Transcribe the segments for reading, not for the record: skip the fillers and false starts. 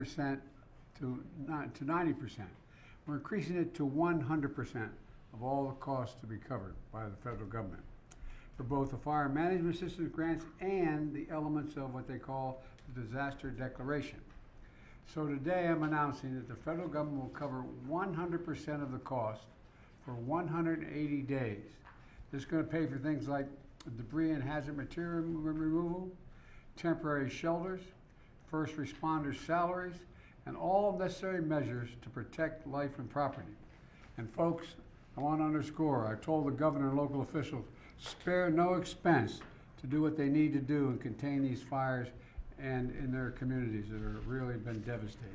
percent to 90%. We're increasing it to 100% of all the costs to be covered by the federal government for both the fire management assistance grants and the elements of what they call the disaster declaration. So today I'm announcing that the federal government will cover 100% of the cost for 180 days. This is going to pay for things like debris and hazard material removal, temporary shelters, first responders' salaries, and all necessary measures to protect life and property. And folks, I want to underscore, I told the governor and local officials, spare no expense to do what they need to do and contain these fires and in their communities that have really been devastating.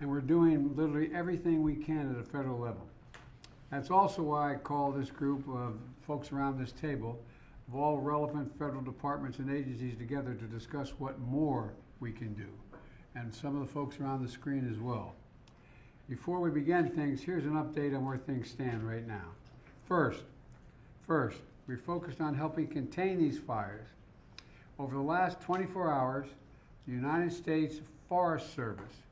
And we're doing literally everything we can at a federal level. That's also why I call this group of folks around this table of all relevant federal departments and agencies together to discuss what more we can do, and some of the folks around the screen as well. Before we begin things, here's an update on where things stand right now. First, we focused on helping contain these fires. Over the last 24 hours, the United States Forest Service,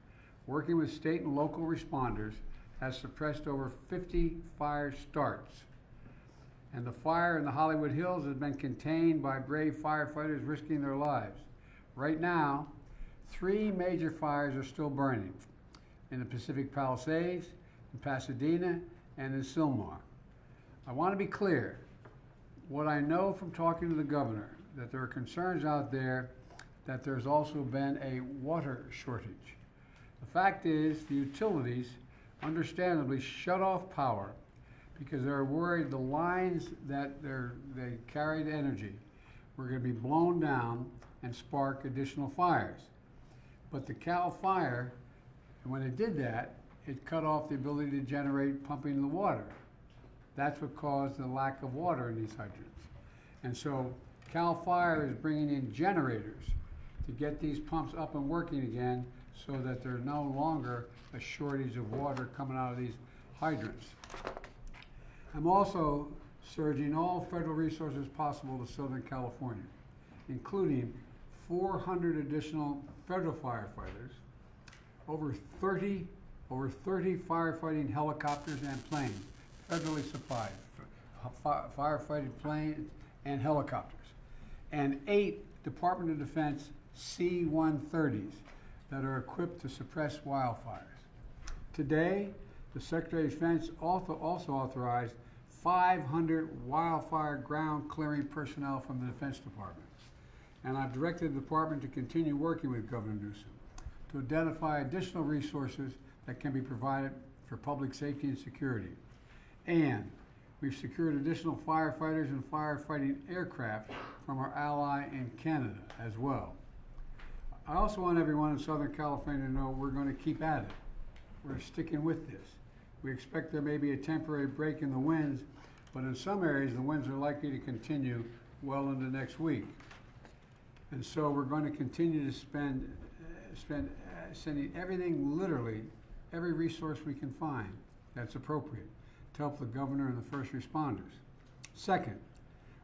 working with state and local responders, has suppressed over 50 fire starts. And the fire in the Hollywood Hills has been contained by brave firefighters risking their lives. Right now, 3 major fires are still burning in the Pacific Palisades, in Pasadena, and in Sylmar. I want to be clear. What I know from talking to the governor, that there are concerns out there that there's also been a water shortage. The fact is, the utilities understandably shut off power because they're worried the lines that they carried energy were going to be blown down and spark additional fires. But the Cal Fire, when it did that, it cut off the ability to generate pumping the water. That's what caused the lack of water in these hydrants. And so Cal Fire is bringing in generators to get these pumps up and working again so that there's no longer a shortage of water coming out of these hydrants. I'm also surging all federal resources possible to Southern California, including 400 additional federal firefighters, over 30 firefighting helicopters and planes, federally supplied, firefighting planes and helicopters, and 8 Department of Defense C-130s that are equipped to suppress wildfires. Today, the Secretary of Defense also authorized 500 wildfire ground clearing personnel from the Defense Department. And I've directed the department to continue working with Governor Newsom to identify additional resources that can be provided for public safety and security. And we've secured additional firefighters and firefighting aircraft from our ally in Canada as well. I also want everyone in Southern California to know we're going to keep at it. We're sticking with this. We expect there may be a temporary break in the winds, but in some areas the winds are likely to continue well into next week. And so we're going to continue to sending everything, literally, every resource we can find that's appropriate to help the governor and the first responders. Second,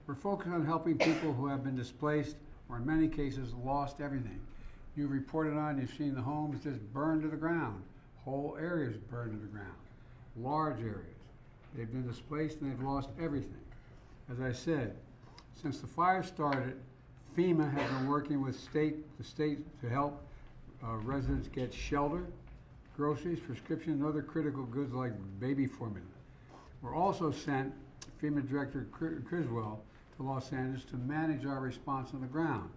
we're focused on helping people who have been displaced or in many cases lost everything. You reported on, you've seen the homes just burned to the ground, whole areas burned to the ground, large areas. They've been displaced and they've lost everything. As I said, since the fire started, FEMA has been working with the state to help residents get shelter, groceries, prescriptions, and other critical goods like baby formula. We're also sent FEMA Director Criswell to Los Angeles to manage our response on the ground.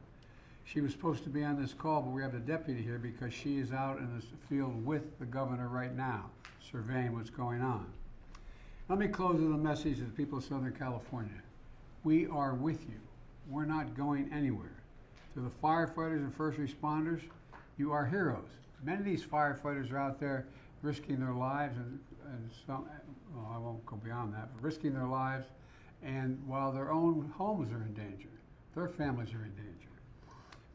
She was supposed to be on this call, but we have the deputy here because she is out in the field with the governor right now, surveying what's going on. Let me close with a message to the people of Southern California. We are with you. We're not going anywhere. To the firefighters and first responders, you are heroes. Many of these firefighters are out there risking their lives, and some, well, I won't go beyond that, but risking their lives, and while their own homes are in danger, their families are in danger.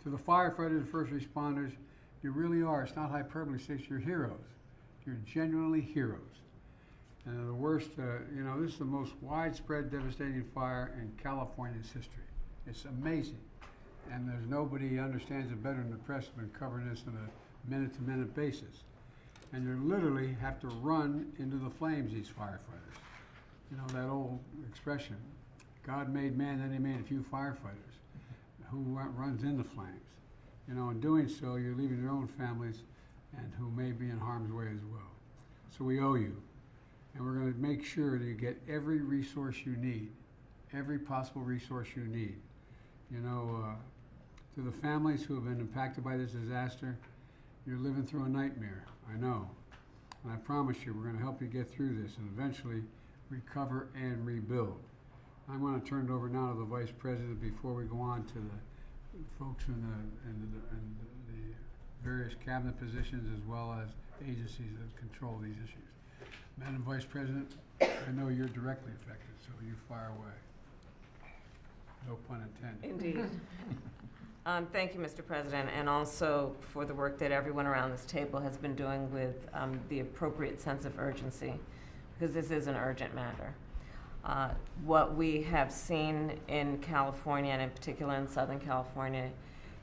To the firefighters and first responders, you really are, it's not hyperbole, you're heroes. You're genuinely heroes. And the worst, this is the most widespread, devastating fire in California's history. It's amazing. And there's nobody who understands it better than the press has been covering this in a minute-to-minute basis. And you literally have to run into the flames, these firefighters. You know, that old expression, God made man, then he made a few firefighters. Who runs into flames? You know, in doing so, you're leaving your own families and who may be in harm's way as well. So we owe you. And we're going to make sure that you get every resource you need, every possible resource you need. You know, to the families who have been impacted by this disaster, you're living through a nightmare, I know. And I promise you, we're going to help you get through this and eventually recover and rebuild. I'm going to turn it over now to the Vice President before we go on to the folks in the various cabinet positions as well as agencies that control these issues. Madam Vice President, I know you're directly affected, so you fire away. No pun intended. Indeed. Thank you, Mr. President, and also for the work that everyone around this table has been doing with the appropriate sense of urgency, because this is an urgent matter. What we have seen in California, and in particular in Southern California,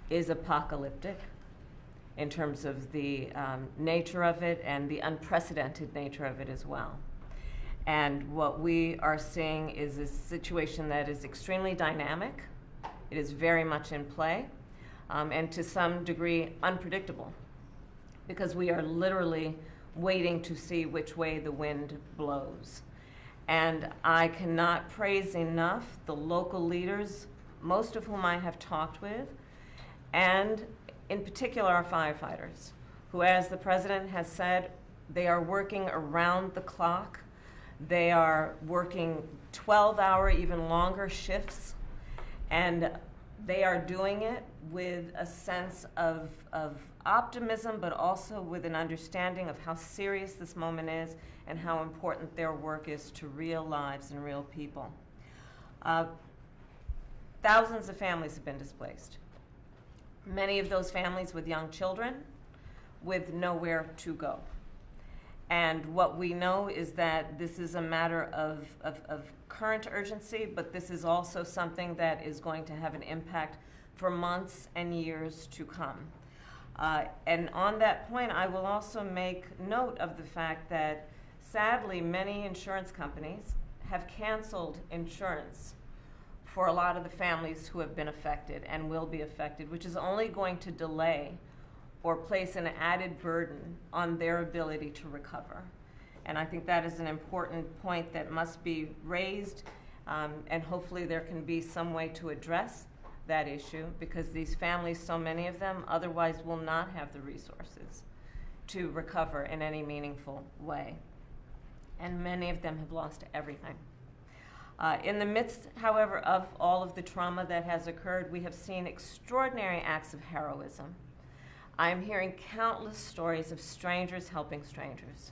is apocalyptic in terms of the nature of it and the unprecedented nature of it as well. And what we are seeing is a situation that is extremely dynamic. It is very much in play, and to some degree unpredictable, because we are literally waiting to see which way the wind blows. And I cannot praise enough the local leaders, most of whom I have talked with, and in particular our firefighters, who, as the President has said, they are working around the clock. They are working 12-hour, even longer shifts, and they are doing it with a sense of optimism, but also with an understanding of how serious this moment is and how important their work is to real lives and real people. Thousands of families have been displaced. Many of those families with young children with nowhere to go. And what we know is that this is a matter of current urgency, but this is also something that is going to have an impact for months and years to come. And on that point, I will also make note of the fact that sadly, many insurance companies have canceled insurance for a lot of the families who have been affected and will be affected, which is only going to delay or place an added burden on their ability to recover. And I think that is an important point that must be raised, and hopefully there can be some way to address that issue, because these families, so many of them, otherwise will not have the resources to recover in any meaningful way. And many of them have lost everything. In the midst, however, of all of the trauma that has occurred, we have seen extraordinary acts of heroism. I'm hearing countless stories of strangers helping strangers.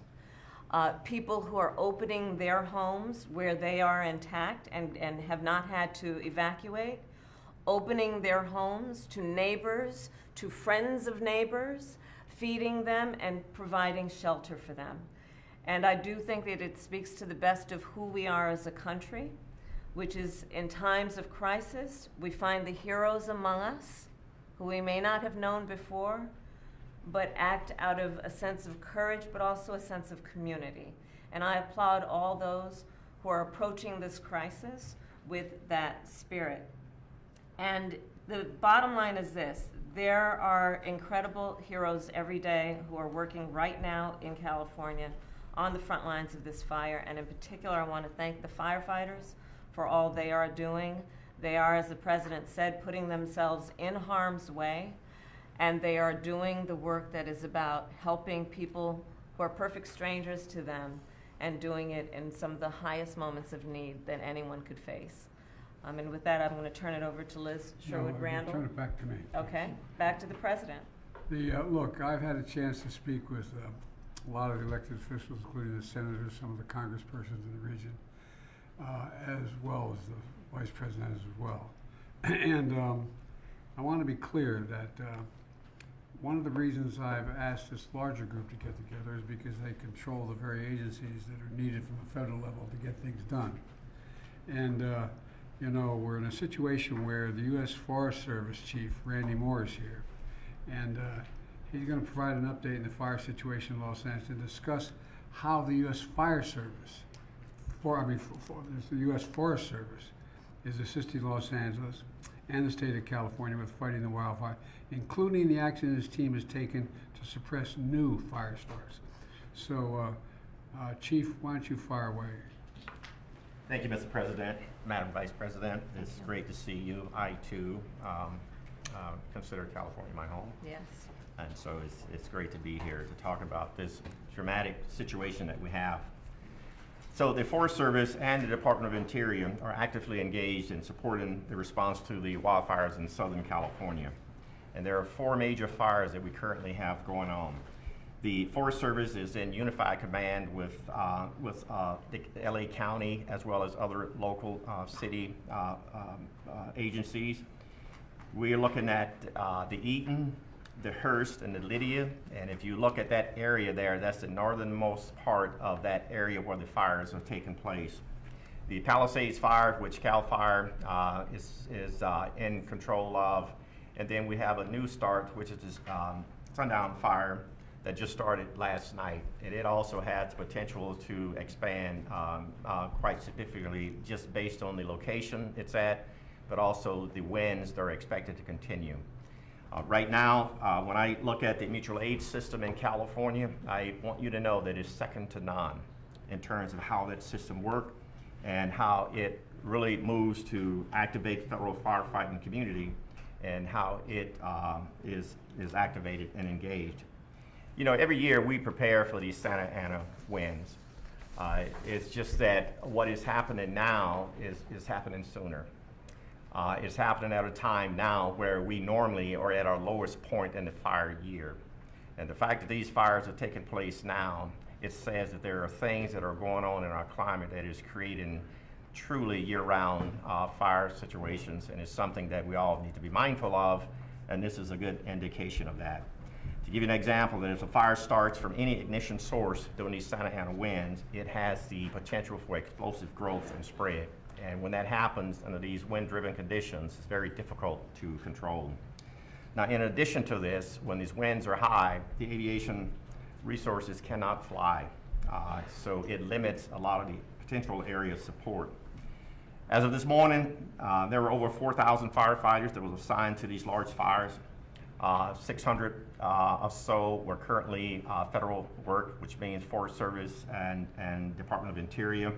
People who are opening their homes where they are intact and have not had to evacuate, opening their homes to neighbors, to friends of neighbors, feeding them and providing shelter for them. And I do think that it speaks to the best of who we are as a country, which is in times of crisis, we find the heroes among us who we may not have known before, but act out of a sense of courage, but also a sense of community. And I applaud all those who are approaching this crisis with that spirit. And the bottom line is this: there are incredible heroes every day who are working right now in California on the front lines of this fire, and in particular I want to thank the firefighters for all they are doing. They are, as the President said, putting themselves in harm's way, and they are doing the work that is about helping people who are perfect strangers to them, and doing it in some of the highest moments of need that anyone could face. And with that, I'm going to turn it over to Liz Sherwood-Randall. Turn it back to me. Okay, back to the President. Look, I've had a chance to speak with a lot of the elected officials, including the senators, some of the congresspersons in the region, as well as the Vice President as well. And I want to be clear that one of the reasons I've asked this larger group to get together is because they control the very agencies that are needed from the federal level to get things done. And you know, we're in a situation where the U.S. Forest Service Chief, Randy Moore, is here. And He's going to provide an update in the fire situation in Los Angeles and discuss how the U.S. Fire Service, the U.S. Forest Service, is assisting Los Angeles and the state of California with fighting the wildfire, including the action his team has taken to suppress new fire starts. So, Chief, why don't you fire away? Thank you, Mr. President, Madam Vice President. It's great to see you. I, too, consider California my home. Yes. And so it's great to be here to talk about this dramatic situation that we have. So the Forest Service and the Department of Interior are actively engaged in supporting the response to the wildfires in Southern California. And there are 4 major fires that we currently have going on. The Forest Service is in unified command with the LA County as well as other local city agencies. We are looking at the Eaton, the Hearst, and the Lydia, and if you look at that area there, that's the northernmost part of that area where the fires have taken place. The Palisades Fire, which CAL FIRE is in control of, and then we have a new start, which is this Sundown Fire that just started last night, and it also has potential to expand quite significantly just based on the location it's at, but also the winds that are expected to continue. Right now, when I look at the mutual aid system in California, I want you to know that it's second to none in terms of how that system works and how it really moves to activate the federal firefighting community and how it is activated and engaged. You know, every year we prepare for these Santa Ana winds. It's just that what is happening now is happening sooner. It's happening at a time now where we normally are at our lowest point in the fire year. And the fact that these fires are taking place now, it says that there are things that are going on in our climate that is creating truly year-round fire situations, and it's something that we all need to be mindful of, and this is a good indication of that. To give you an example, that if a fire starts from any ignition source during these Santa Ana winds, it has the potential for explosive growth and spread. And when that happens under these wind-driven conditions, it's very difficult to control. Now, in addition to this, when these winds are high, the aviation resources cannot fly. So it limits a lot of the potential area of support. As of this morning, there were over 4,000 firefighters that was assigned to these large fires. 600 or so were currently federal work, which means Forest Service and Department of Interior.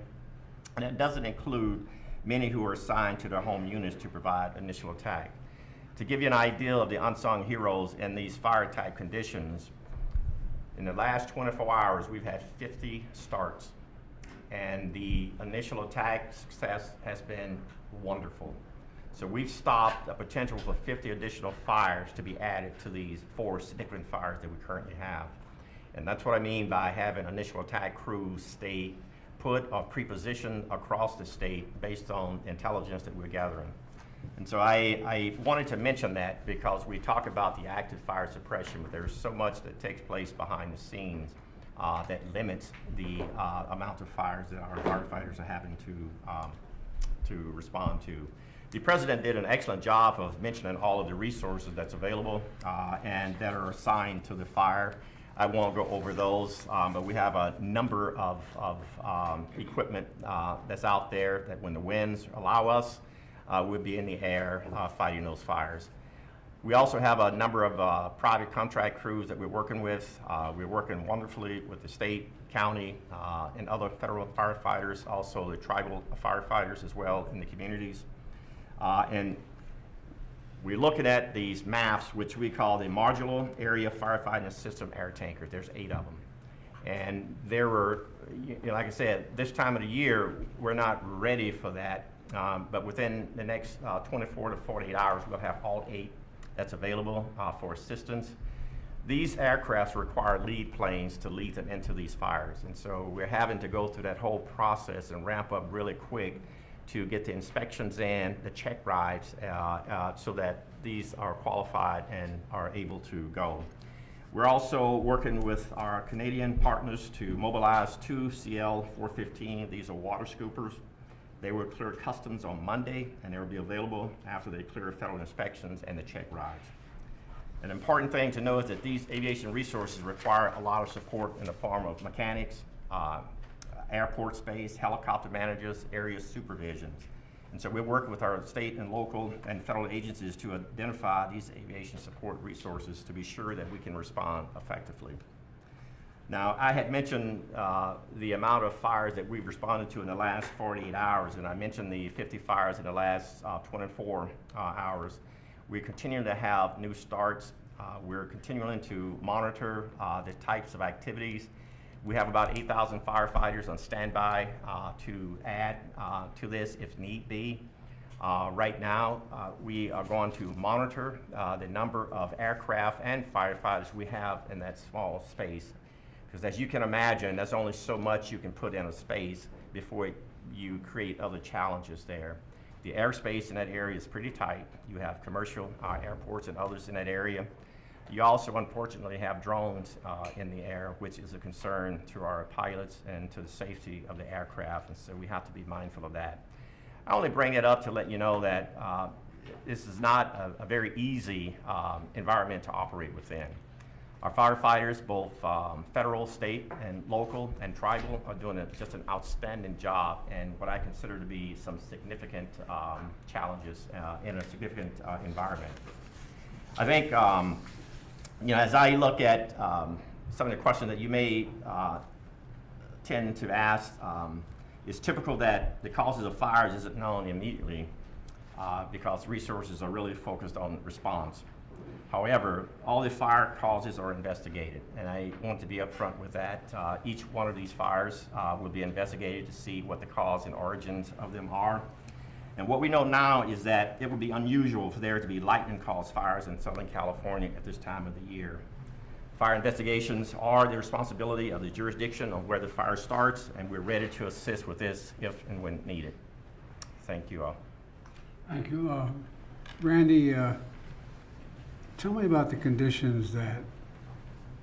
And it doesn't include many who are assigned to their home units to provide initial attack. To give you an idea of the unsung heroes in these fire type conditions, in the last 24 hours, we've had 50 starts, and the initial attack success has been wonderful. So we've stopped a potential for 50 additional fires to be added to these 4 significant fires that we currently have. And that's what I mean by having initial attack crews stay put or pre-positioned across the state based on intelligence that we're gathering. And so I wanted to mention that because we talk about the active fire suppression, but there's so much that takes place behind the scenes that limits the amount of fires that our firefighters are having to respond to. The President did an excellent job of mentioning all of the resources that's available and that are assigned to the fire. I won't go over those, but we have a number of equipment that's out there that when the winds allow us, we'll be in the air fighting those fires. We also have a number of private contract crews that we're working with. We're working wonderfully with the state, county, and other federal firefighters, also the tribal firefighters as well in the communities. And we're looking at these MAFs, which we call the Modular Area Firefighting System Air Tankers. There's 8 of them. And there were, like I said, this time of the year, we're not ready for that. But within the next 24 to 48 hours, we'll have all 8 that's available for assistance. These aircrafts require lead planes to lead them into these fires. And so we're having to go through that whole process and ramp up really quick to get the inspections in, the check rides, so that these are qualified and are able to go. We're also working with our Canadian partners to mobilize 2 CL-415. These are water scoopers. They will clear customs on Monday, and they will be available after they clear federal inspections and the check rides. An important thing to know is that these aviation resources require a lot of support in the form of mechanics, airport space, helicopter managers, area supervisions. And so we work with our state and local and federal agencies to identify these aviation support resources to be sure that we can respond effectively. Now, I had mentioned the amount of fires that we've responded to in the last 48 hours, and I mentioned the 50 fires in the last 24 hours. We continue to have new starts. We're continuing to monitor the types of activities. We have about 8,000 firefighters on standby to add to this if need be. Right now, we are going to monitor the number of aircraft and firefighters we have in that small space. Because as you can imagine, there's only so much you can put in a space before you create other challenges there. The airspace in that area is pretty tight. You have commercial airports and others in that area. You also, unfortunately, have drones in the air, which is a concern to our pilots and to the safety of the aircraft, and so we have to be mindful of that. I only bring it up to let you know that this is not a very easy environment to operate within. Our firefighters, both federal, state, and local, and tribal, are doing just an outstanding job in what I consider to be some significant challenges in a significant environment. I think, as I look at some of the questions that you may tend to ask, it's typical that the causes of fires isn't known immediately because resources are really focused on response. However, all the fire causes are investigated, and I want to be upfront with that. Each one of these fires will be investigated to see what the cause and origins of them are. And what we know now is that it would be unusual for there to be lightning-caused fires in Southern California at this time of the year. Fire investigations are the responsibility of the jurisdiction on where the fire starts, and we're ready to assist with this if and when needed. Thank you all. Thank you. Randy, tell me about the conditions that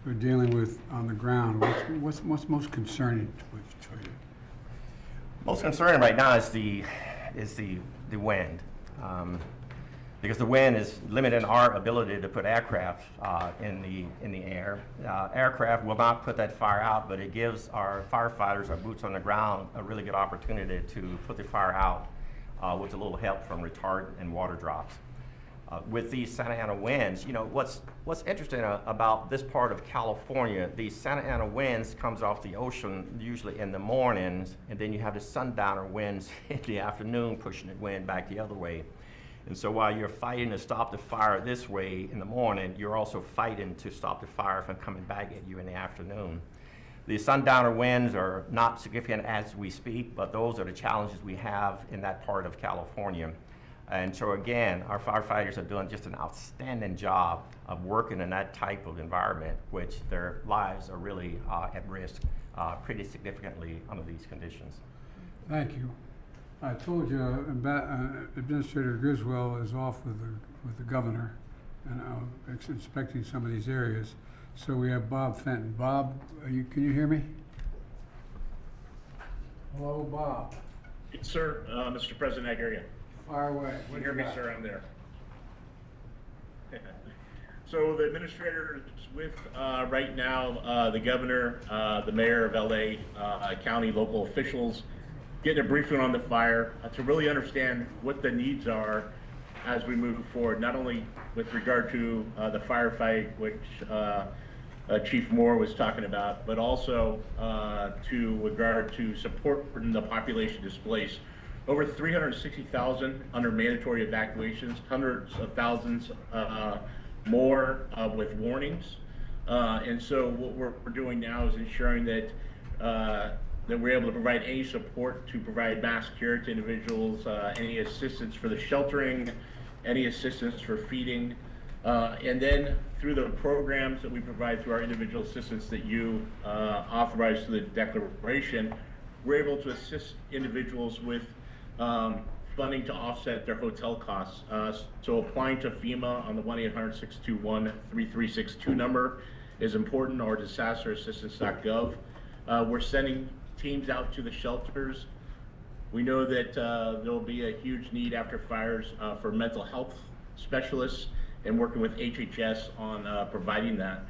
we're dealing with on the ground. What's most concerning to you? Most concerning right now is the wind, because the wind is limiting our ability to put aircraft in the air. Aircraft will not put that fire out, but it gives our firefighters, our boots on the ground, a really good opportunity to put the fire out with a little help from retardant and water drops. With these Santa Ana winds, what's interesting about this part of California, these Santa Ana winds comes off the ocean usually in the mornings, and then you have the sundowner winds in the afternoon pushing the wind back the other way. And so while you're fighting to stop the fire this way in the morning, you're also fighting to stop the fire from coming back at you in the afternoon. The sundowner winds are not significant as we speak, but those are the challenges we have in that part of California. And so again, our firefighters are doing just an outstanding job of working in that type of environment, which their lives are really at risk pretty significantly under these conditions. Thank you. I told you Administrator Griswold is off with the governor and inspecting some of these areas. So we have Bob Fenton. Bob, can you hear me? Hello, Bob. Yes, sir. Mr. President, I hear you. Fire away. You hear me, sir? I'm there. So the administrator is with right now the governor, the mayor of LA, county, local officials, getting a briefing on the fire to really understand what the needs are as we move forward, not only with regard to the firefight, which Chief Moore was talking about, but also to regard to support the population displaced. Over 360,000 under mandatory evacuations, hundreds of thousands more with warnings. And so what we're doing now is ensuring that that we're able to provide any support to provide mass care to individuals, any assistance for the sheltering, any assistance for feeding, and then through the programs that we provide through our individual assistance that you authorize through the declaration, we're able to assist individuals with funding to offset their hotel costs. So applying to FEMA on the 1-800-621-3362 number is important, or disasterassistance.gov. We're sending teams out to the shelters. We know that there will be a huge need after fires for mental health specialists and working with HHS on providing that.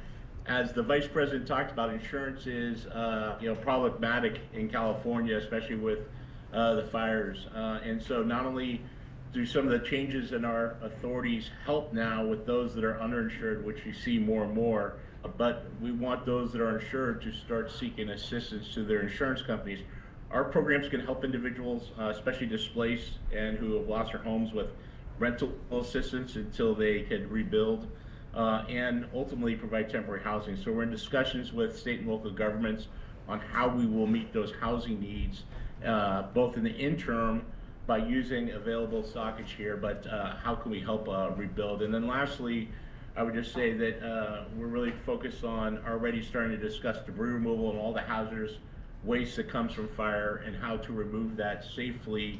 As the Vice President talked about, insurance is problematic in California, especially with the fires. And so not only do some of the changes in our authorities help now with those that are underinsured, which you see more and more, but we want those that are insured to start seeking assistance to their insurance companies. Our programs can help individuals, especially displaced and who have lost their homes, with rental assistance until they can rebuild, and ultimately provide temporary housing. So we're in discussions with state and local governments on how we will meet those housing needs, both in the interim by using available stockage here, but how can we help rebuild? And then lastly, I would just say that we're really focused on already starting to discuss debris removal and all the hazardous waste that comes from fire and how to remove that safely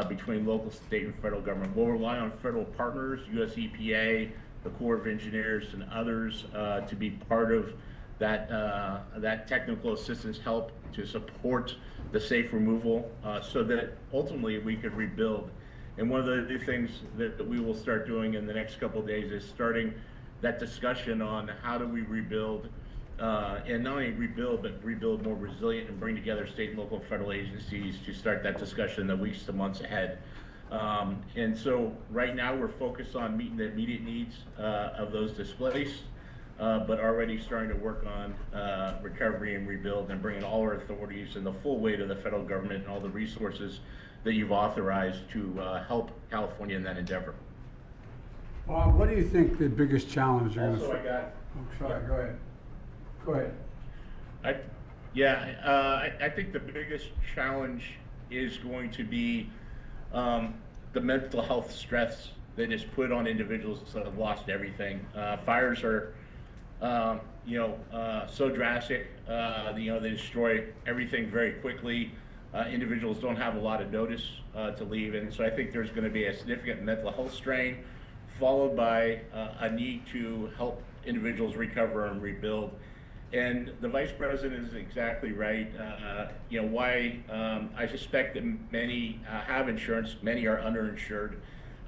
between local, state, and federal government. We'll rely on federal partners, US EPA, the Corps of Engineers, and others to be part of that technical assistance help to support the safe removal so that ultimately we could rebuild. And one of the new things that we will start doing in the next couple of days is starting that discussion on how do we rebuild, and not only rebuild, but rebuild more resilient and bring together state and local federal agencies to start that discussion in the weeks to months ahead. And so right now we're focused on meeting the immediate needs of those displaced, but already starting to work on recovery and rebuild and bringing all our authorities and the full weight of the federal government and all the resources that you've authorized to help California in that endeavor. Bob, what do you think the biggest challenge you're going to Also, I got. Oh, sorry, go ahead. Go ahead. I think the biggest challenge is going to be the mental health stress that is put on individuals that have lost everything. Fires are, so drastic. They destroy everything very quickly. Individuals don't have a lot of notice to leave, and so I think there's going to be a significant mental health strain, followed by a need to help individuals recover and rebuild. And the Vice President is exactly right. Why I suspect that many have insurance, many are underinsured.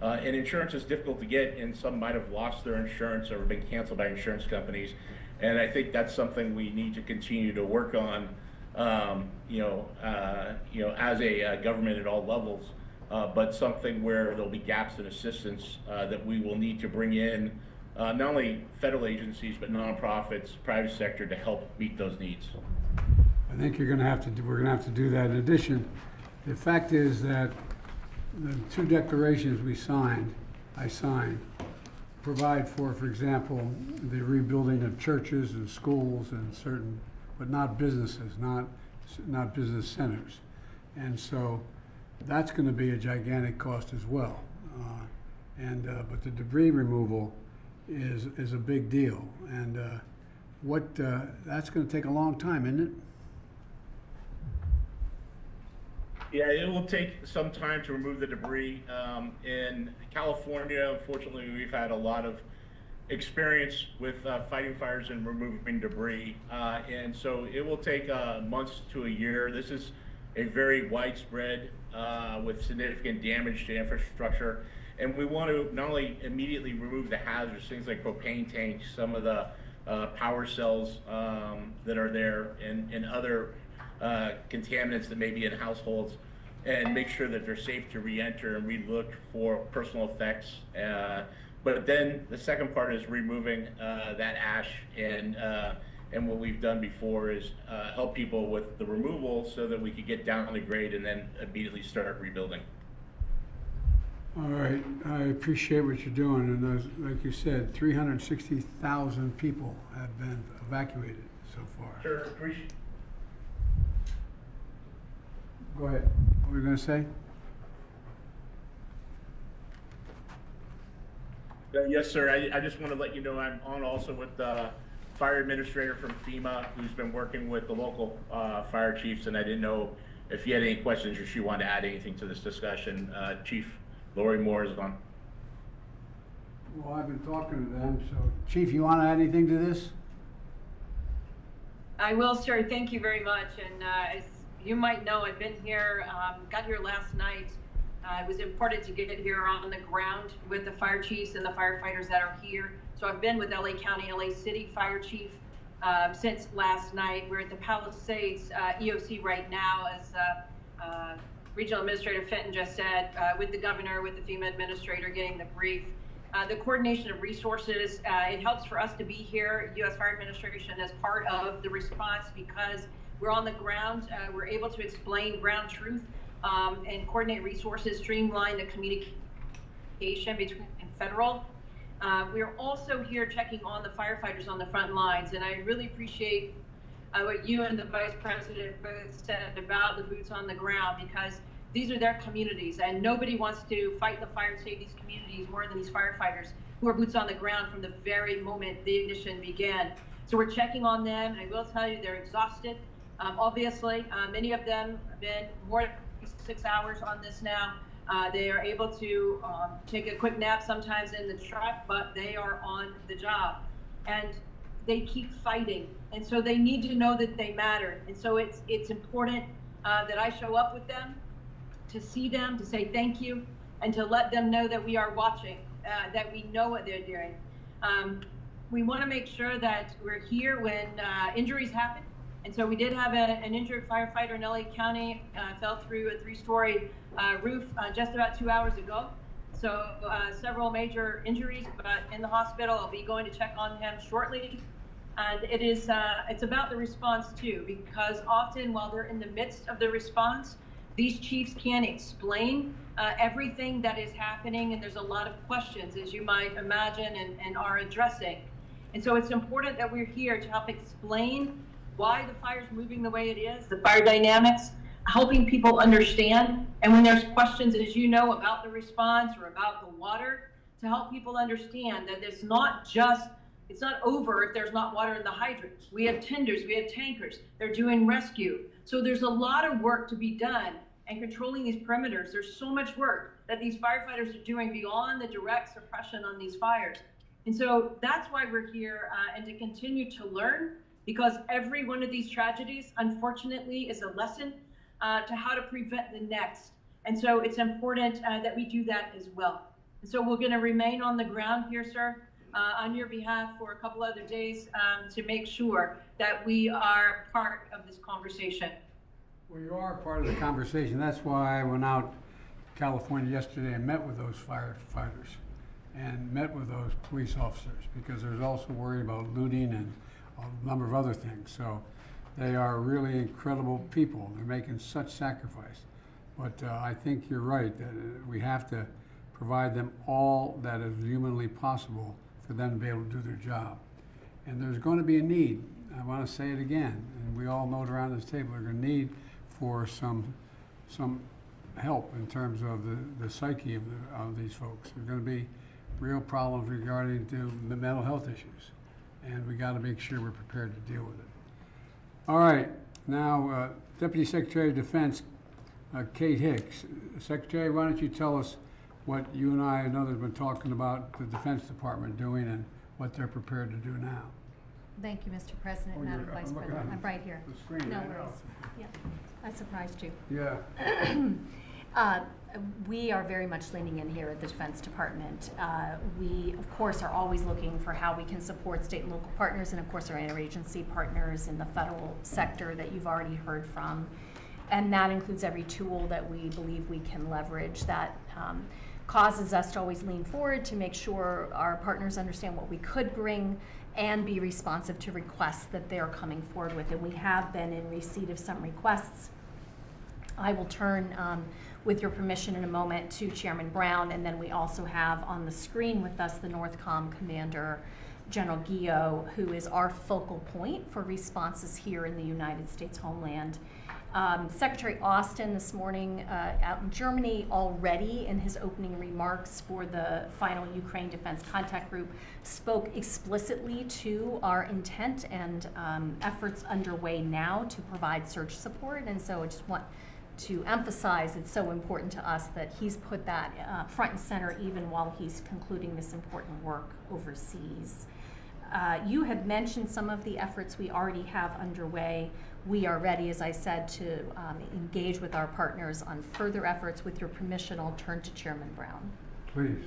And insurance is difficult to get, and some might have lost their insurance or been canceled by insurance companies. And I think that's something we need to continue to work on, as a government at all levels, but something where there'll be gaps in assistance that we will need to bring in not only federal agencies, but nonprofits, private sector to help meet those needs. I think we're going to have to do that. In addition, the fact is that the two declarations I signed, provide for example, the rebuilding of churches and schools and certain, but not businesses, not business centers. And so that's going to be a gigantic cost as well. But the debris removal is a big deal, and that's going to take a long time, isn't it? Yeah, it will take some time to remove the debris. In California, unfortunately, we've had a lot of experience with fighting fires and removing debris, and so it will take months to a year. This is a very widespread with significant damage to infrastructure. And we want to not only immediately remove the hazards, things like propane tanks, some of the power cells that are there, and other contaminants that may be in households, and make sure that they're safe to re-enter and re-look for personal effects. But then the second part is removing that ash, and what we've done before is help people with the removal so that we could get down the grade and then immediately start rebuilding. All right, I appreciate what you're doing, and those, like you said, 360,000 people have been evacuated so far. Sure, appreciate. Go ahead. What were you going to say? Yes, sir. I just want to let you know I'm on also with the fire administrator from FEMA, who's been working with the local fire chiefs, and I didn't know if you had any questions or she wanted to add anything to this discussion. Chief Lori Moore is on. Well, I've been talking to them, so Chief, you want to add anything to this? I will, sir. Thank you very much. And as you might know, I've been here, got here last night, It was important to get here on the ground with the fire chiefs and the firefighters that are here. So I've been with LA County, LA City Fire Chief since last night. We're at the Palisades EOC right now, as Regional Administrator Fenton just said, with the governor, with the FEMA administrator, getting the brief. The coordination of resources, it helps for us to be here, U.S. Fire Administration, as part of the response, because we're on the ground. We're able to explain ground truth and coordinate resources, streamline the communication between federal. We're also here checking on the firefighters on the front lines, and I really appreciate what you and the Vice President both said about the boots on the ground, because these are their communities, and nobody wants to fight the fire and save these communities more than these firefighters who are boots on the ground from the very moment the ignition began. So we're checking on them, and I will tell you they're exhausted. Obviously, many of them have been more than 6 hours on this now. They are able to take a quick nap sometimes in the truck, but they are on the job, and they keep fighting. And so they need to know that they matter. And so it's important that I show up with them, to see them, to say thank you, and to let them know that we are watching, that we know what they're doing. We want to make sure that we're here when injuries happen. And so we did have an injured firefighter in LA County, fell through a 3-story roof just about 2 hours ago. So several major injuries, but in the hospital. I'll be going to check on him shortly. And it's about the response too, because often while they're in the midst of the response, these chiefs can't explain everything that is happening, and there's a lot of questions, as you might imagine, and are addressing. And so it's important that we're here to help explain why the fire's moving the way it is, the fire dynamics, helping people understand. And when there's questions, as you know, about the response or about the water, to help people understand that it's not over if there's not water in the hydrant. We have tenders, we have tankers, they're doing rescue. So there's a lot of work to be done, and controlling these perimeters. There's so much work that these firefighters are doing beyond the direct suppression on these fires. And so that's why we're here, and to continue to learn, because every one of these tragedies, unfortunately, is a lesson to how to prevent the next. And so it's important that we do that as well. And so we're going to remain on the ground here, sir, on your behalf for a couple other days to make sure that we are part of this conversation. Well, you are part of the conversation. That's why I went out to California yesterday and met with those firefighters and met with those police officers, because there's also worry about looting and a number of other things. So they are really incredible people. They're making such sacrifice. But I think you're right that we have to provide them all that is humanly possible for them to be able to do their job. And there's going to be a need. I want to say it again, and we all know it around this table, there's going to need for some help in terms of the psyche of these folks. There's going to be real problems regarding to the mental health issues, and we got to make sure we're prepared to deal with it. All right, now Deputy Secretary of Defense Kate Hicks. Secretary, why don't you tell us what you and I and others have been talking about the Defense Department doing and what they're prepared to do now. Thank you, Mr. President, Oh, Madam you're- Vice I'm looking President. at I'm right here. the screen, No I know. worries. Yeah, I surprised you. Yeah. We are very much leaning in here at the Defense Department. We, of course, are always looking for how we can support state and local partners, and of course our interagency partners in the federal sector that you've already heard from. And that includes every tool that we believe we can leverage that causes us to always lean forward to make sure our partners understand what we could bring and be responsive to requests that they're coming forward with. And we have been in receipt of some requests. I will turn, with your permission in a moment, to Chairman Brown, and then we also have on the screen with us the NORTHCOM Commander, General Guillot, who is our focal point for responses here in the United States homeland. Secretary Austin this morning out in Germany already in his opening remarks for the final Ukraine Defense Contact Group spoke explicitly to our intent and efforts underway now to provide search support. And so I just want to emphasize it's so important to us that he's put that front and center even while he's concluding this important work overseas. You had mentioned some of the efforts we already have underway. We are ready, as I said, to engage with our partners on further efforts. With your permission, I'll turn to Chairman Brown. Please,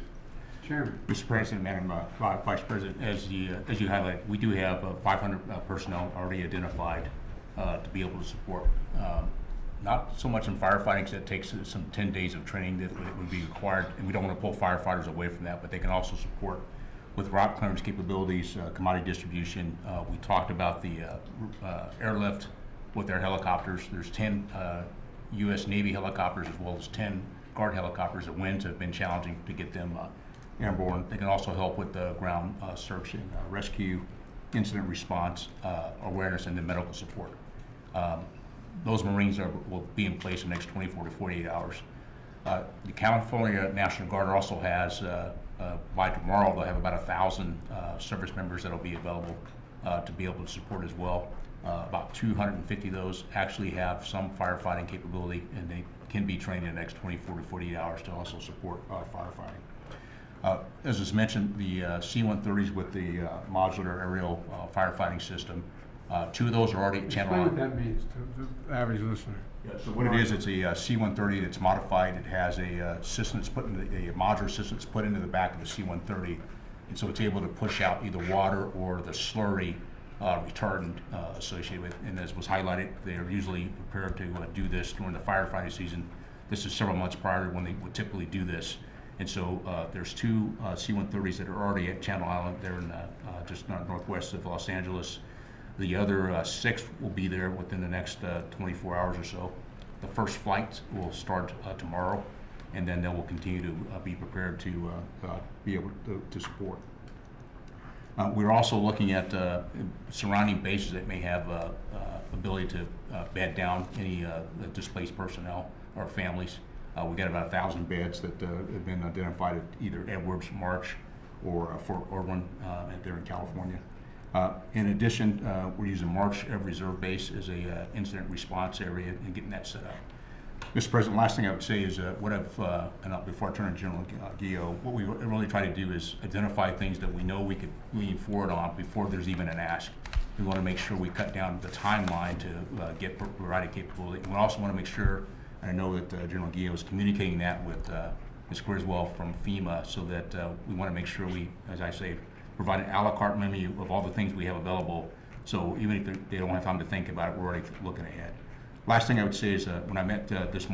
Chairman. Mr. President, Madam Vice President, as you highlight, we do have 500 personnel already identified to be able to support. Not so much in firefighting, because it takes some 10 days of training that would be required, and we don't want to pull firefighters away from that, but they can also support with route clearance capabilities, commodity distribution. We talked about the airlift with their helicopters. There's 10 U.S. Navy helicopters as well as 10 Guard helicopters. The winds have been challenging to get them airborne. They can also help with the ground search and rescue, incident response, awareness, and then medical support. Those Marines will be in place in the next 24 to 48 hours. The California National Guard also has, by tomorrow, they'll have about 1,000 service members that will be available to be able to support as well. About 250 of those actually have some firefighting capability, and they can be trained in the next 24 to 48 hours to also support firefighting. As was mentioned, the C-130s with the modular aerial firefighting system, 2 of those are already channel. Explain what that means to the average listener. Yeah, so what it is, it's a C-130 that's modified. It has a system that's put in a modular system that's put into the back of the C-130, and so it's able to push out either water or the slurry retardant associated with. And as was highlighted, they are usually prepared to do this during the firefighting season. This is several months prior to when they would typically do this. And so there's 2 C-130s that are already at Channel Island. They're in just northwest of Los Angeles. The other 6 will be there within the next 24 hours or so. The first flight will start tomorrow, and then they will continue to be prepared to be able to support. We're also looking at surrounding bases that may have ability to bed down any displaced personnel or families. We've got about 1,000 beds that have been identified at either Edwards, March, or Fort Irwin there in California. In addition, we're using March Air Reserve Base as a incident response area and getting that set up. Mr. President, last thing I would say is before I turn to General Guillot, what we really try to do is identify things that we know we could lean forward on before there's even an ask. We want to make sure we cut down the timeline to get provided capability. And we also want to make sure, and I know that General Guillot is communicating that with Ms. Griswold from FEMA, so that we want to make sure we, as I say, provide an a la carte menu of all the things we have available. So even if they don't have time to think about it, we're already looking ahead. Last thing I would say is when I met this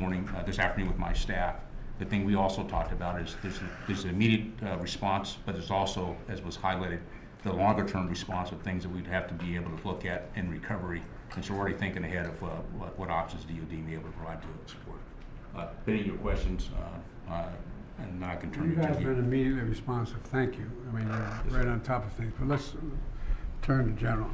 afternoon with my staff, the thing we also talked about is there's an immediate response, but there's also, as was highlighted, the longer term response of things that we'd have to be able to look at in recovery. And so we're already thinking ahead of what options DOD may be able to provide to support. Any of your questions, and I can turn You to guys have Jimmy. been immediately responsive. Thank you. I mean, you're right on top of things. But let's turn to General.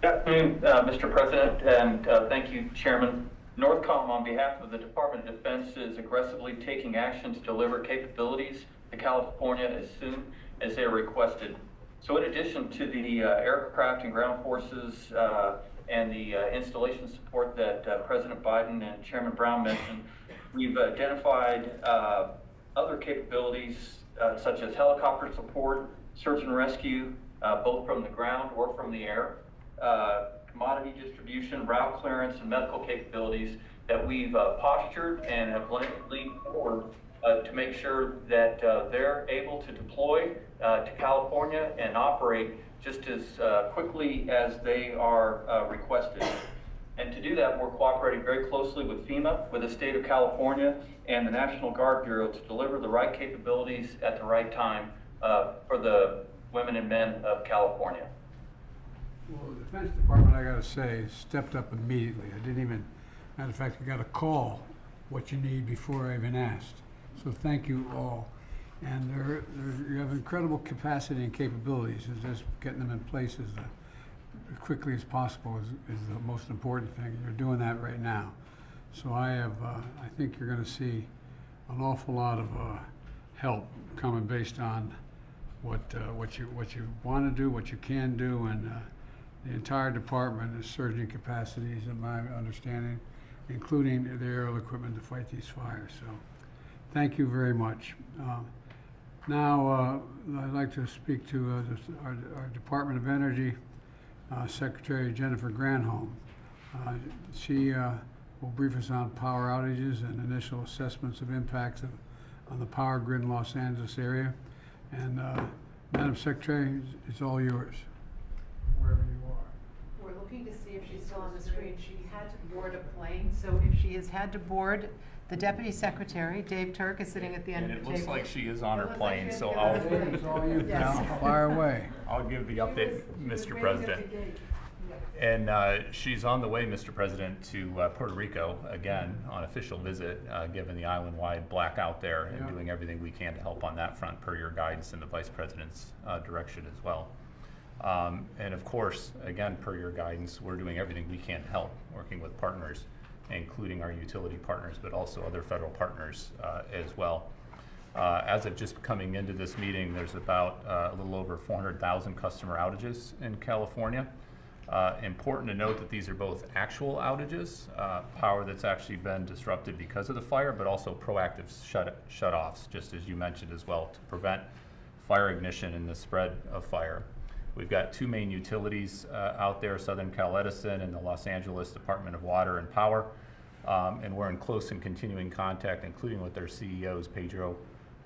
Good afternoon, Mr. President, and thank you, Chairman. Northcom, on behalf of the Department of Defense, is aggressively taking action to deliver capabilities to California as soon as they are requested. So in addition to the aircraft and ground forces and the installation support that President Biden and Chairman Brown mentioned, we've identified other capabilities such as helicopter support, search and rescue, both from the ground or from the air, commodity distribution, route clearance, and medical capabilities that we've postured and have leaned forward to make sure that they're able to deploy to California and operate just as quickly as they are requested. And to do that, we're cooperating very closely with FEMA, with the state of California, and the National Guard Bureau to deliver the right capabilities at the right time for the women and men of California. Well, the Defense Department, I got to say, stepped up immediately. I didn't even, matter of fact, I got a call what you need before I even asked. So thank you all. And you have incredible capacity and capabilities. It's just getting them in place as quickly as possible is the most important thing. You're doing that right now. So I think you're going to see an awful lot of help coming based on what you want to do, what you can do, and the entire department is surging capacities, in my understanding, including the aerial equipment to fight these fires. So thank you very much. Now, I'd like to speak to our Department of Energy Secretary Jennifer Granholm. She will brief us on power outages and initial assessments of impacts on the power grid in Los Angeles area. And Madam Secretary, it's all yours, wherever you are. We're looking to see if she's still on the screen. She had to board a plane, so if she has had to board, the Deputy Secretary, Dave Turk, is sitting at the end of the table. And it looks like she is on her It looks plane, like so It's all you, pal. Fire away. I'll give the update, Mr. President. And she's on the way, Mr. President, to Puerto Rico again on official visit, given the island-wide blackout there, and Yeah. doing everything we can to help on that front per your guidance and the Vice President's direction as well. And of course, again, per your guidance, we're doing everything we can to help, working with partners, including our utility partners, but also other federal partners as well. As of just coming into this meeting, there's about a little over 400,000 customer outages in California. Important to note that these are both actual outages, power that's actually been disrupted because of the fire, but also proactive shut-offs, just as you mentioned as well, to prevent fire ignition and the spread of fire. We've got two main utilities out there, Southern Cal Edison and the Los Angeles Department of Water and Power, and we're in close and continuing contact, including with their CEOs, Pedro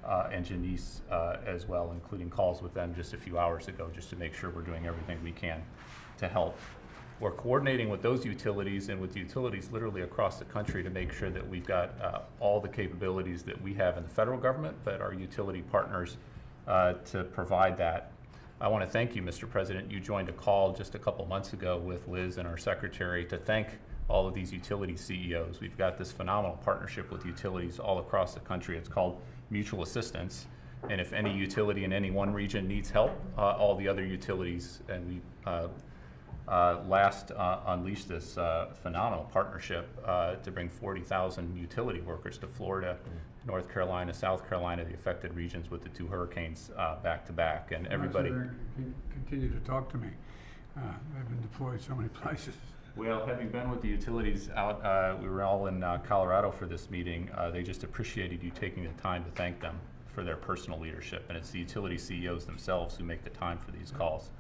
and Janice as well, including calls with them just a few hours ago, just to make sure we're doing everything we can to help. We're coordinating with those utilities and with utilities literally across the country to make sure that we've got all the capabilities that we have in the federal government, but our utility partners to provide that. I want to thank you, Mr. President. You joined a call just a couple months ago with Liz and our secretary to thank all of these utility CEOs. We've got this phenomenal partnership with utilities all across the country. It's called mutual assistance. And if any utility in any one region needs help, all the other utilities, and we last unleashed this phenomenal partnership to bring 40,000 utility workers to Florida, North Carolina, South Carolina, the affected regions with the two hurricanes back to back, and everybody. Continue to talk to me. They've been deployed so many places. Well, having been with the utilities out, we were all in Colorado for this meeting. They just appreciated you taking the time to thank them for their personal leadership, and it's the utility CEOs themselves who make the time for these calls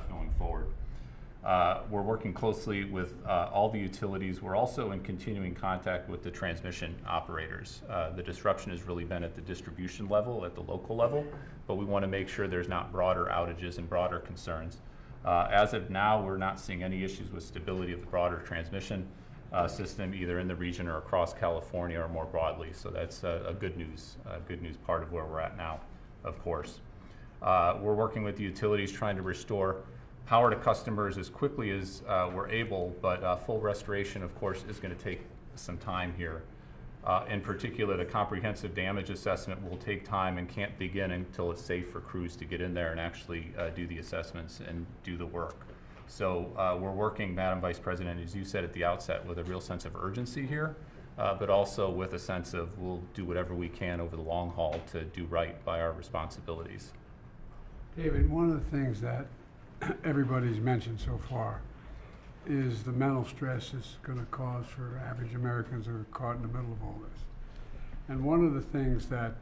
going forward. We're working closely with all the utilities. We're also in continuing contact with the transmission operators. The disruption has really been at the distribution level, at the local level, but we want to make sure there's not broader outages and broader concerns. As of now, we're not seeing any issues with stability of the broader transmission system, either in the region or across California or more broadly. So that's a good news part of where we're at now, of course. We're working with the utilities trying to restore power to customers as quickly as we're able, but full restoration, of course, is going to take some time here. In particular, the comprehensive damage assessment will take time and can't begin until it's safe for crews to get in there and actually do the assessments and do the work. So we're working, Madam Vice President, as you said at the outset, with a real sense of urgency here, but also with a sense of we'll do whatever we can over the long haul to do right by our responsibilities. David, one of the things that everybody's mentioned so far is the mental stress it's going to cause for average Americans who are caught in the middle of all this. And one of the things that,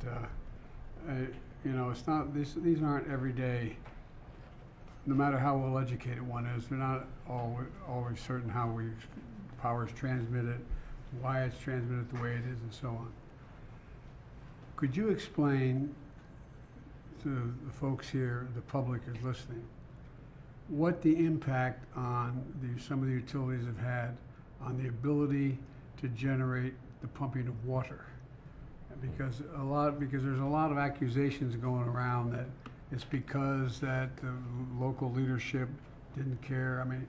you know, it's not, these aren't everyday, no matter how well educated one is, they're not always certain how power is transmitted, why it's transmitted the way it is, and so on. Could you explain to the folks here, the public is listening, what the impact on some of the utilities have had on the ability to generate the pumping of water? Because there's a lot of accusations going around that it's because that the local leadership didn't care. I mean,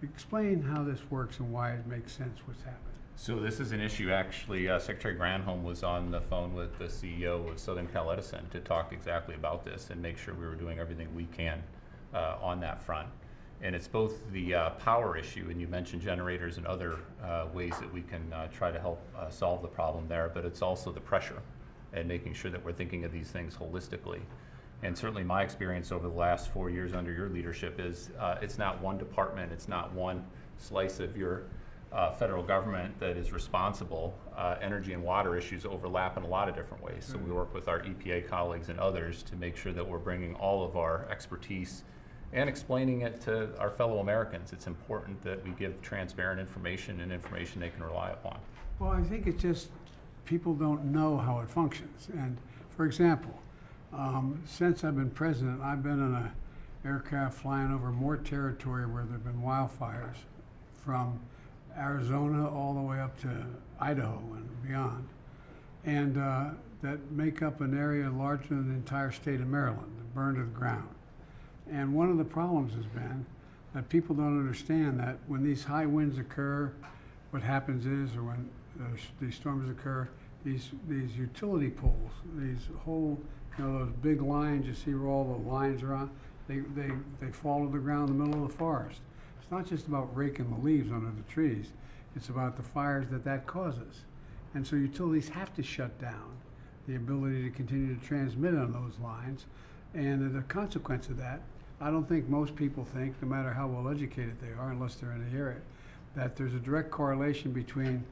explain how this works and why it makes sense what's happening. So this is an issue, actually, Secretary Granholm was on the phone with the CEO of Southern Cal Edison to talk exactly about this and make sure we were doing everything we can on that front. And it's both the power issue, and you mentioned generators and other ways that we can try to help solve the problem there, but it's also the pressure and making sure that we're thinking of these things holistically. And certainly my experience over the last 4 years under your leadership is it's not one department, it's not one slice of your federal government that is responsible, energy and water issues overlap in a lot of different ways. So we work with our EPA colleagues and others to make sure that we're bringing all of our expertise and explaining it to our fellow Americans. It's important that we give transparent information and information they can rely upon. Well, I think it's just people don't know how it functions. And for example, since I've been president, I've been in an aircraft flying over more territory where there have been wildfires, from Arizona all the way up to Idaho and beyond, and that make up an area larger than the entire state of Maryland, that burned to the ground. And one of the problems has been that people don't understand that when these high winds occur, what happens is, or when these storms occur, these utility poles, these whole, those big lines, you see where all the lines are on, they fall to the ground in the middle of the forest. It's not just about raking the leaves under the trees, it's about the fires that causes. And so utilities have to shut down the ability to continue to transmit on those lines. And the consequence of that, I don't think most people think, no matter how well educated they are, unless they're in the area, that there's a direct correlation between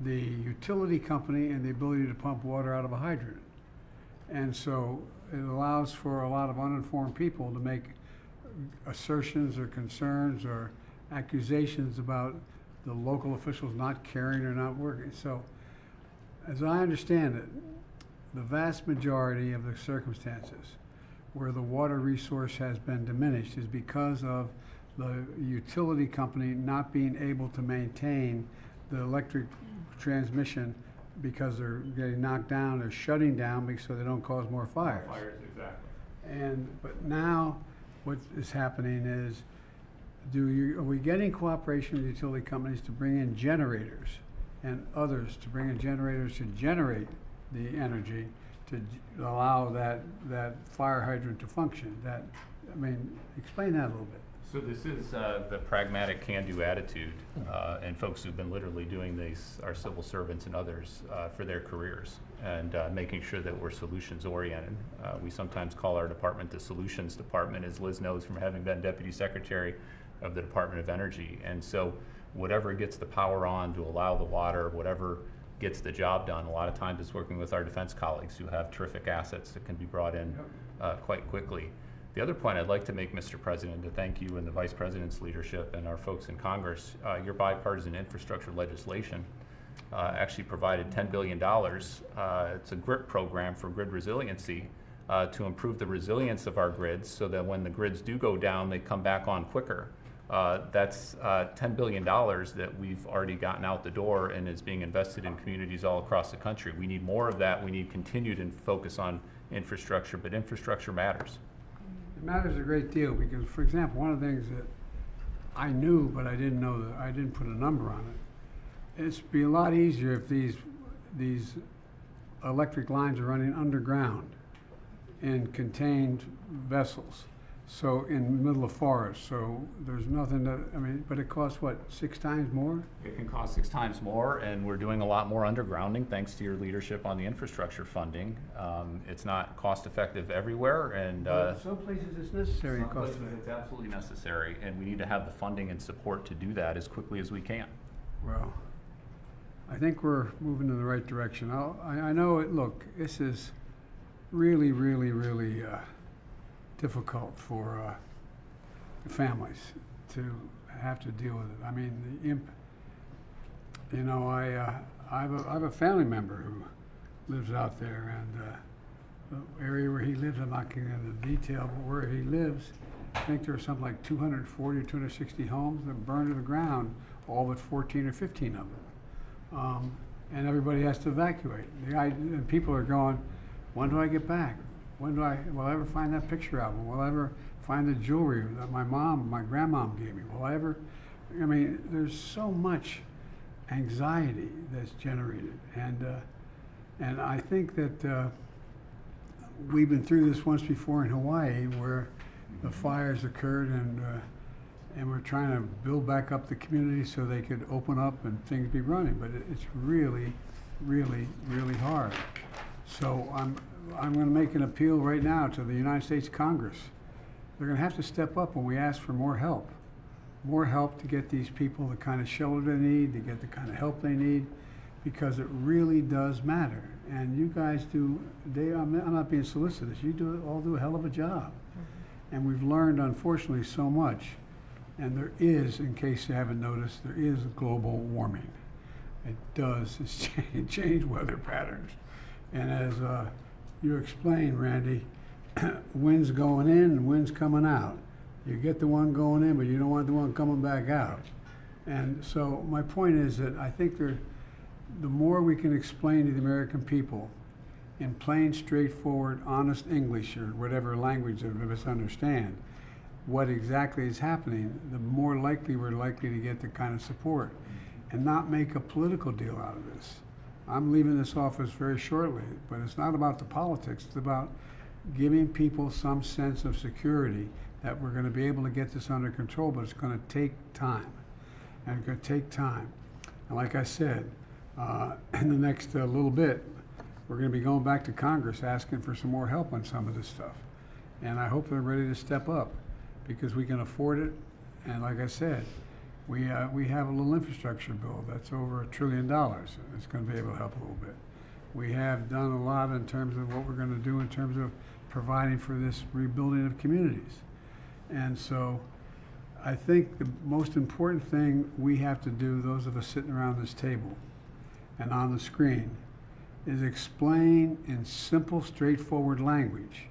the utility company and the ability to pump water out of a hydrant. And so it allows for a lot of uninformed people to make assertions or concerns or accusations about the local officials not caring or not working. So as I understand it, the vast majority of the circumstances where the water resource has been diminished is because of the utility company not being able to maintain the electric transmission because they're getting knocked down or shutting down so they don't cause more fires. Fires, exactly. But now what is happening is, are we getting cooperation with utility companies to bring in generators and others to bring in generators to generate the energy to allow that fire hydrant to function? Explain that a little bit. So this is the pragmatic can-do attitude, and folks who've been literally doing these, our civil servants and others, for their careers, and making sure that we're solutions-oriented. We sometimes call our department the solutions department, as Liz knows from having been Deputy Secretary of the Department of Energy. And so whatever gets the power on to allow the water, whatever gets the job done, a lot of times it's working with our defense colleagues who have terrific assets that can be brought in quite quickly. The other point I'd like to make, Mr. President, to thank you and the Vice President's leadership and our folks in Congress, your bipartisan infrastructure legislation actually provided $10 billion. It's a GRIP program for grid resiliency to improve the resilience of our grids so that when the grids do go down, they come back on quicker. That's $10 billion that we've already gotten out the door and is being invested in communities all across the country. We need more of that. We need continued focus on infrastructure, but infrastructure matters. It matters a great deal because, for example, one of the things that I knew but I didn't know, that I didn't put a number on it, it'd be a lot easier if these electric lines are running underground in contained vessels. So in the middle of forest, so there's nothing that, but it costs what, 6 times more? It can cost 6 times more, and we're doing a lot more undergrounding thanks to your leadership on the infrastructure funding. It's not cost effective everywhere, and some places it's necessary. Some places it's absolutely necessary, and we need to have the funding and support to do that as quickly as we can. Well, I think we're moving in the right direction. I know it. Look, this is really, really, really difficult for families to have to deal with it. I mean, I have a family member who lives out there, and the area where he lives, I'm not getting into the detail, but where he lives, I think there are something like 240 or 260 homes that burned to the ground, all but 14 or 15 of them. And everybody has to evacuate. And people are going, when do I get back? Will I ever find that picture album? Will I ever find the jewelry that my grandmom gave me? Will I ever, there's so much anxiety that's generated. And I think that we've been through this once before in Hawaii where the fires occurred and we're trying to build back up the community so they could open up and things be running. But it's really, really, really hard. So I'm going to make an appeal right now to the United States Congress. They're going to have to step up when we ask for more help. more help to get these people the kind of shelter they need, to get the kind of help they need, because it really does matter. And you guys do, I'm not being solicitous, you all do a hell of a job. And we've learned, unfortunately, so much. And there is, in case you haven't noticed, there is global warming. It does, it's change weather patterns. And as you explained, Randy, winds going in and winds coming out. You get the one going in, but you don't want the one coming back out. And so my point is that I think the more we can explain to the American people in plain, straightforward, honest English or whatever language of us understand what exactly is happening, the more likely we're likely to get the kind of support and not make a political deal out of this. I'm leaving this office very shortly, but it's not about the politics. It's about giving people some sense of security that we're going to be able to get this under control, but it's going to take time. And it's going to take time. And like I said, in the next little bit, we're going to be going back to Congress asking for some more help on some of this stuff. And I hope they're ready to step up because we can afford it. And like I said, we have a little infrastructure bill that's over $1 trillion. It's going to be able to help a little bit. We have done a lot in terms of what we're going to do in terms of providing for this rebuilding of communities. And so I think the most important thing we have to do, those of us sitting around this table and on the screen, is explain in simple, straightforward language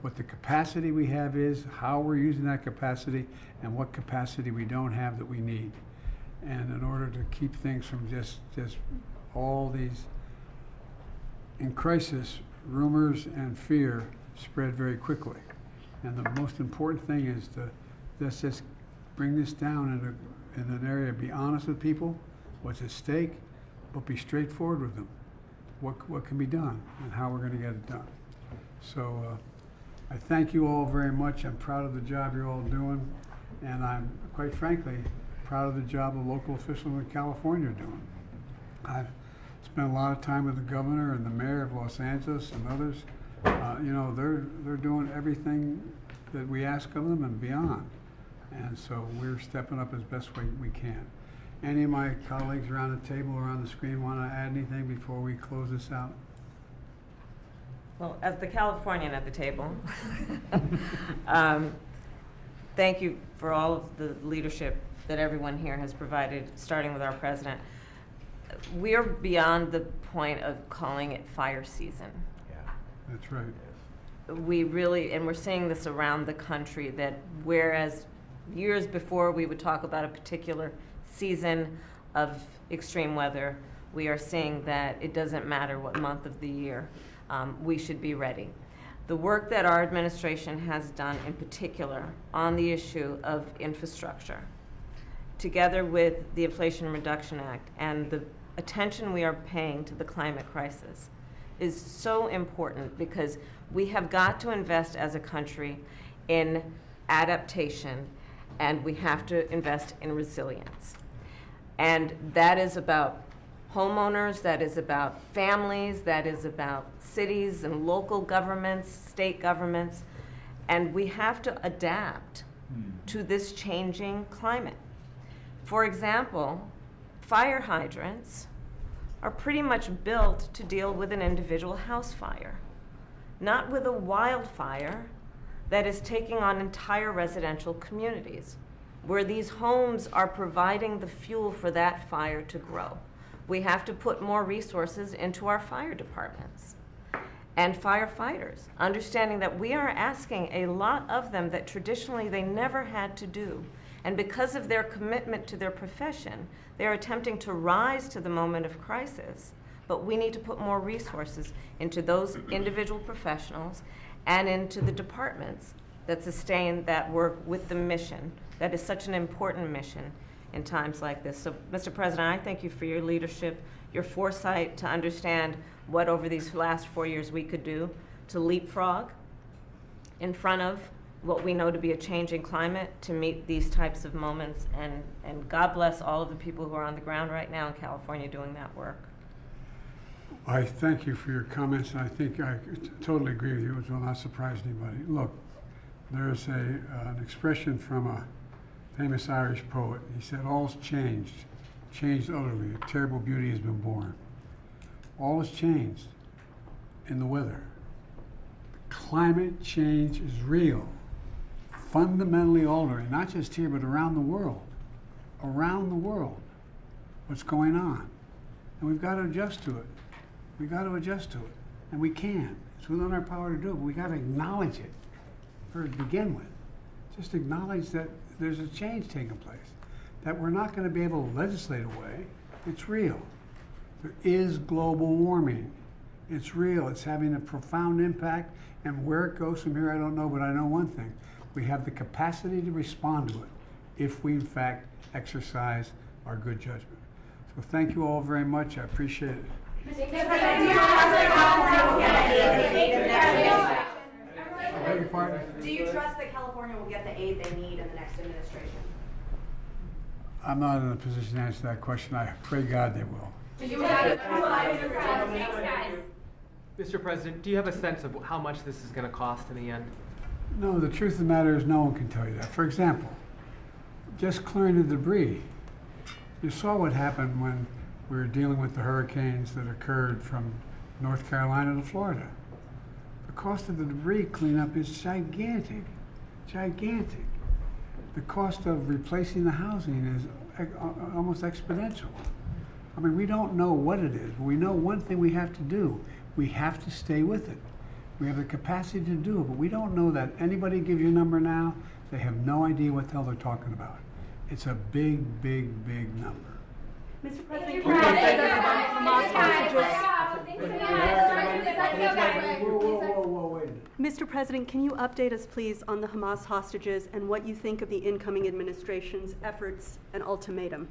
what the capacity we have is, how we're using that capacity, and what capacity we don't have that we need. And in order to keep things from just all these, in crisis, rumors and fear spread very quickly. And the most important thing is to let's just bring this down in an area, be honest with people, what's at stake, but be straightforward with them. What can be done and how we're going to get it done. So I thank you all very much. I'm proud of the job you're all doing. And I'm, quite frankly, proud of the job the local officials in California are doing. I've spent a lot of time with the governor and the mayor of Los Angeles and others. You know, they're doing everything that we ask of them and beyond. And so we're stepping up as best we can. Any of my colleagues around the table or on the screen want to add anything before we close this out? Well, as the Californian at the table, thank you for all of the leadership that everyone here has provided, starting with our president. We are beyond the point of calling it fire season. Yeah. That's right. We really, and we're seeing this around the country, that whereas years before we would talk about a particular season of extreme weather, we are seeing that it doesn't matter what month of the year, we should be ready. The work that our administration has done in particular on the issue of infrastructure, together with the Inflation Reduction Act and the attention we are paying to the climate crisis, is so important because we have got to invest as a country in adaptation, and we have to invest in resilience. And that is about homeowners, that is about families, that is about cities and local governments, state governments, and we have to adapt to this changing climate. For example, fire hydrants are pretty much built to deal with an individual house fire, not with a wildfire that is taking on entire residential communities, where these homes are providing the fuel for that fire to grow. We have to put more resources into our fire departments and firefighters, understanding that we are asking a lot of them that traditionally they never had to do. And because of their commitment to their profession, they're attempting to rise to the moment of crisis. But we need to put more resources into those individual professionals and into the departments that sustain that work with the mission that is such an important mission in times like this. So, Mr. President, I thank you for your leadership, your foresight to understand what over these last 4 years we could do to leapfrog in front of what we know to be a changing climate to meet these types of moments. And God bless all of the people who are on the ground right now in California doing that work. I thank you for your comments, and I think I totally agree with you, which will not surprise anybody. Look, there's an expression from famous Irish poet. He said, all's changed, changed utterly. A terrible beauty has been born. All has changed in the weather. Climate change is real, fundamentally altering, not just here, but around the world. Around the world, what's going on. And we've got to adjust to it. We've got to adjust to it. And we can. It's within our power to do it, but we got to acknowledge it to begin with. Just acknowledge that there's a change taking place, that we're not going to be able to legislate away. It's real. There is global warming. It's real. It's having a profound impact, and where it goes from here, I don't know, but I know one thing. We have the capacity to respond to it if we, in fact, exercise our good judgment. So thank you all very much. I appreciate it. Do you trust that California will get the aid they need in the next administration? I'm not in a position to answer that question. I pray God they will. Mr. President, do you have a sense of how much this is going to cost in the end? No, the truth of the matter is no one can tell you that. For example, just clearing the debris. You saw what happened when we were dealing with the hurricanes that occurred from North Carolina to Florida. The cost of the debris cleanup is gigantic, gigantic. The cost of replacing the housing is almost exponential. I mean, we don't know what it is, but we know one thing we have to do. We have to stay with it. We have the capacity to do it, but we don't know that. Anybody gives you a number now, they have no idea what the hell they're talking about. It's a big, big, big number. Mr. President, Mr. President, can you update us, please, on the Hamas hostages and what you think of the incoming administration's efforts and ultimatum?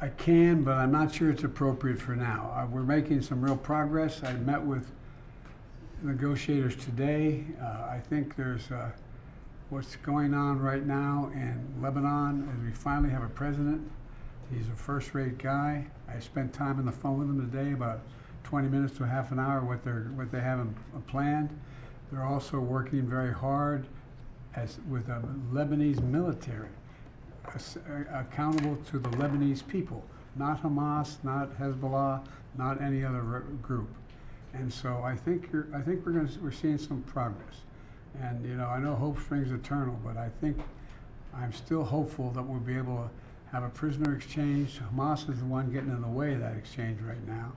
I can, but I'm not sure it's appropriate for now. We're making some real progress. I met with negotiators today. I think there's what's going on right now in Lebanon is we finally have a president. He's a first-rate guy. I spent time on the phone with him today, about 20 minutes to half an hour, what they have planned. They're also working very hard with a Lebanese military, accountable to the Lebanese people, not Hamas, not Hezbollah, not any other group. And so I think we're seeing some progress. And you know, I know hope springs eternal, but I'm still hopeful that we'll be able to have a prisoner exchange. Hamas is the one getting in the way of that exchange right now,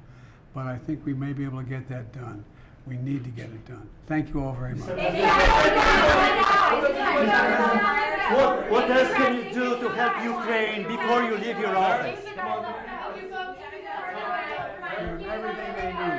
but I think we may be able to get that done. We need to get it done. Thank you all very much. What else can you do to help Ukraine before you leave your office? Everything they need.